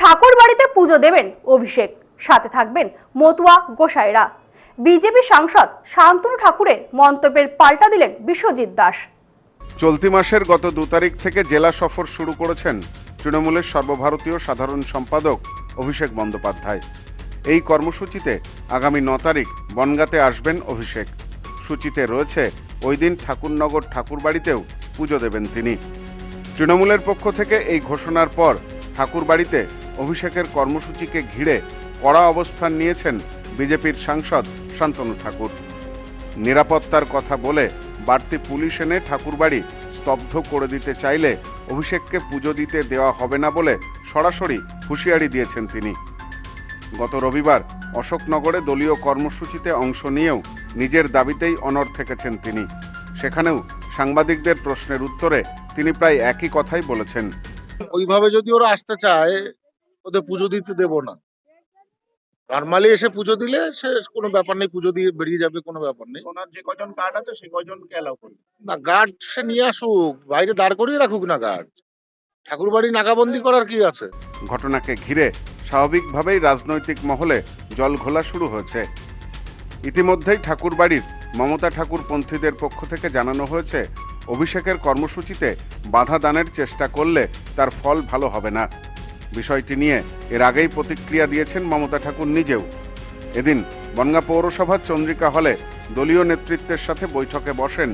ঠাকুর বাড়িতে পুজো দেবেন অভিষেক, সাথে থাকবেন মতুয়া গোসাইরা। বিজেপি সাংসদ শান্তনু ঠাকুরের মন্তব্যের পাল্টা দিলেন বিশ্বজিৎ দাস। চলতি মাসের গত 2 তারিখ থেকে জেলা সফর শুরু করেছেন তৃণমূলের সর্বভারতীয় সাধারণ সম্পাদক অভিষেক বন্দ্যোপাধ্যায়। এই কর্মসূচিতে আগামী 9 তারিখ বনগাঁতে আসবেন অভিষেক। সূচিতে রয়েছে ওই দিন ঠাকুরনগর ঠাকুরবাড়িতেও পুজো দেবেন তিনি। তৃণমূলের পক্ষ থেকে এই ঘোষণার পর ঠাকুরবাড়িতে অভিষেকের কর্মসূচিকে ঘিরে কড়া অবস্থান নিয়েছেন বিজেপির সাংসদ শান্তনু ঠাকুর। নিরাপত্তার কথা বলে বাড়তি পুলিশ এনে ঠাকুরবাড়ি স্তব্ধ করে দিতে চাইলে অভিষেককে পুজো দিতে দেওয়া হবে না বলে সরাসরি হুঁশিয়ারি দিয়েছেন তিনি। গত রবিবার অশোকনগরে দলীয় কর্মসূচিতে অংশ নিয়েও নিজের দাবিতেই অনড় থেকেছেন তিনি। সেখানেও সাংবাদিকদের প্রশ্নের উত্তরে তিনি প্রায় একই কথাই বলেছেন। ওইভাবে যদি ওরা আসতে চায়, ওদের পুজো দিতে দেব না। নর্মালি এসে পুজো দিলে সে কোনো ব্যাপার নেই, পুজো দিয়ে বেরিয়ে যাবে, কোনো ব্যাপার নেই। ওনার যে কজন গার্ড আছে সেই কজনকে অ্যালাউ করবে না, গার্ড সে নিয়ে আসুক, বাইরে দাঁড় করিয়ে রাখুক না গার্ড। ঠাকুর বাড়ি নাকাবন্দি করার কি আছে? ঘটনাকে ঘিরে স্বাভাবিকভাবেই রাজনৈতিক মহলে জলঘোলা শুরু হয়েছে। ইতিমধ্যেই ঠাকুরবাড়ির মমতা ঠাকুর পন্থীদের পক্ষ থেকে জানানো হয়েছে, অভিষেকের কর্মসূচিতে বাধা দানের চেষ্টা করলে তার ফল ভালো হবে না। বিষয়টি নিয়ে এর আগেই প্রতিক্রিয়া দিয়েছেন মমতা ঠাকুর নিজেও। এদিন বনগাঁ পৌরসভার চন্দ্রিকা হলে দলীয় নেতৃত্বের সাথে বৈঠকে বসেন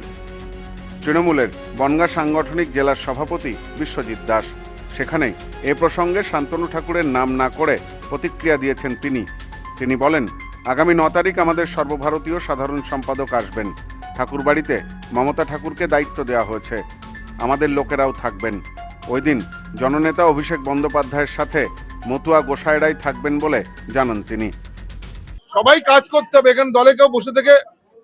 তৃণমূলের বনগাঁ সাংগঠনিক জেলার সভাপতি বিশ্বজিৎ দাস। সেখানে এ প্রসঙ্গে শান্তনু ঠাকুরের নাম না করে প্রতিক্রিয়া দিয়েছেন তিনি বলেন, আগামী 9 তারিখ আমাদের সর্বভারতীয় সাধারণ সম্পাদক আসবেন। ঠাকুরবাড়িতে মমতা ঠাকুরকে দায়িত্ব দেওয়া হয়েছে, আমাদের লোকেরাও থাকবেন। ওই দিন জননেতা অভিষেক বন্দ্যোপাধ্যায়ের সাথে মতুয়া গোসাইরাই থাকবেন বলে জানান তিনি। সবাই কাজ করতে হবে, এখানে দলে কেউ বসে থেকে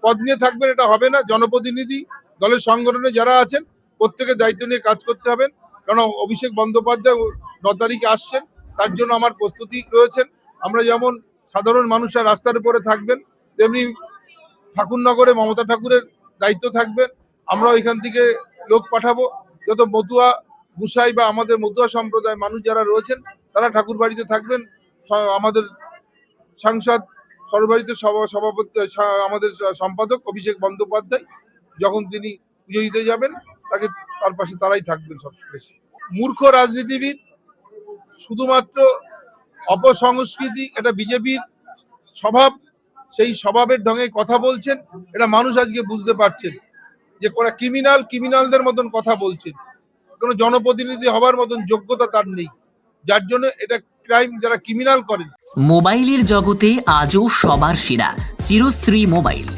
পদ নিয়ে থাকবেন এটা হবে না। জনপ্রতিনিধি দলের সংগঠনে যারা আছেন প্রত্যেকের দায়িত্ব নিয়ে কাজ করতে হবেন, কারণ অভিষেক বন্দ্যোপাধ্যায় 9 তারিখে আসছেন, তার জন্য আমার প্রস্তুতি রয়েছেন। আমরা যেমন সাধারণ মানুষরা রাস্তার উপরে থাকবেন, তেমনি ঠাকুরনগরে মমতা ঠাকুরের দায়িত্ব থাকবেন। আমরাও এখান থেকে লোক পাঠাবো, যত মতুয়া গুসাই বা আমাদের মতুয়া সম্প্রদায় মানুষ যারা রয়েছেন তারা ঠাকুর বাড়িতে থাকবেন। আমাদের সাংসদ সর্বভারতীয় সভাপতি আমাদের সম্পাদক অভিষেক বন্দ্যোপাধ্যায় যখন তিনি পুজো দিতে যাবেন তার পাশে তারাই থাকবেন সবচেয়ে বেশি। মূর্খ রাজনীতিবিদ, শুধুমাত্র অপসংস্কৃতি, এটা বিজেপির স্বভাব, সেই স্বভাবের ঢঙে কথা বলছেন। এটা মানুষ আজকে বুঝতে পারছেন যে ওরা ক্রিমিনালদের মতন কথা বলছেন। কোনো জনপ্রতিনিধি হবার মতন যোগ্যতা তার নেই, যার জন্য এটা ক্রাইম যারা ক্রিমিনাল করেন। মোবাইলের জগতে আজও সবার সেরা চিরশ্রী মোবাইল।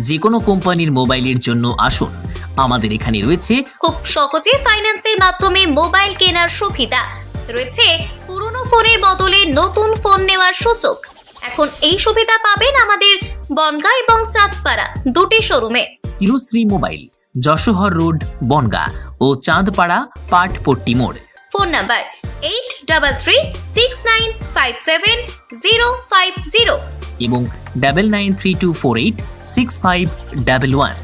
যে কোনো কোম্পানির মোবাইলের জন্য আসুন, আমাদের এখানে রয়েছে খুব সহজে ফাইন্যান্সের মাধ্যমে মোবাইল কেনার সুবিধা রয়েছে। পুরনো ফোনের বদলে নতুন ফোন নেওয়ার সুযোগ। এখন এই সুবিধা পাবেন আমাদের বনগাঁ এবং চাঁদপাড়া দুটি শোরুমে। চিরশ্রী মোবাইল, যশোহর রোড বনগাঁ ও চাঁদপাড়া পাটপট্টি মোড়। ফোন নাম্বার 8336957050 এবং 9932486511।